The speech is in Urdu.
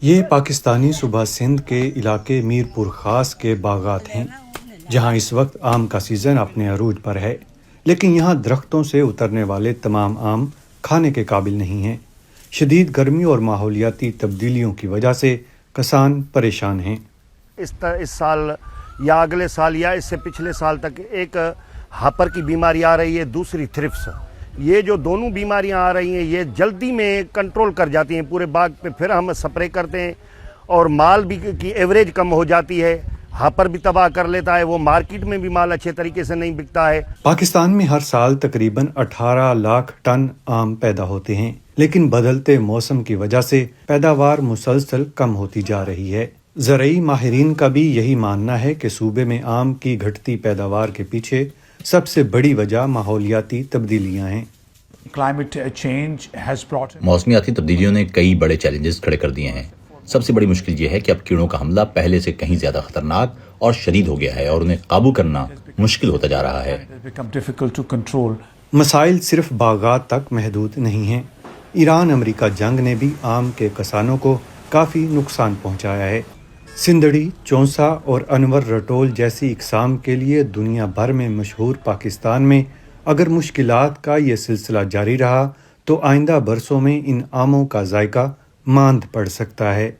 یہ پاکستانی صوبہ سندھ کے علاقے میرپور خاص کے باغات ہیں، جہاں اس وقت آم کا سیزن اپنے عروج پر ہے، لیکن یہاں درختوں سے اترنے والے تمام آم کھانے کے قابل نہیں ہیں۔ شدید گرمی اور ماحولیاتی تبدیلیوں کی وجہ سے کسان پریشان ہیں۔ اس سال یا اگلے سال یا اس سے پچھلے سال تک ایک ہاپر کی بیماری آ رہی ہے، دوسری تھرپس۔ یہ جو دونوں بیماریاں آ رہی ہیں یہ جلدی میں کنٹرول کر جاتی ہیں پورے باغ پہ، پھر ہم سپرے کرتے ہیں اور مال بھی کی ایوریج کم ہو جاتی ہے۔ ہاپر بھی تباہ کر لیتا ہے، وہ مارکیٹ میں بھی مال اچھے طریقے سے نہیں بکتا ہے۔ پاکستان میں ہر سال تقریباً 18 لاکھ ٹن آم پیدا ہوتے ہیں، لیکن بدلتے موسم کی وجہ سے پیداوار مسلسل کم ہوتی جا رہی ہے۔ زرعی ماہرین کا بھی یہی ماننا ہے کہ صوبے میں آم کی گھٹتی پیداوار کے پیچھے سب سے بڑی وجہ ماحولیاتی تبدیلیاں ہیں۔ موسمیاتی تبدیلیوں نے کئی بڑے چیلنجز کھڑے کر دیے ہیں۔ سب سے بڑی مشکل یہ ہے کہ اب کیڑوں کا حملہ پہلے سے کہیں زیادہ خطرناک اور شدید ہو گیا ہے اور انہیں قابو کرنا مشکل ہوتا جا رہا ہے۔ مسائل صرف باغات تک محدود نہیں ہیں۔ ایران امریکہ جنگ نے بھی آم کے کسانوں کو کافی نقصان پہنچایا ہے۔ سندھڑی، چونسا اور انور رٹول جیسی اقسام کے لیے دنیا بھر میں مشہور پاکستان میں اگر مشکلات کا یہ سلسلہ جاری رہا تو آئندہ برسوں میں ان آموں کا ذائقہ ماند پڑ سکتا ہے۔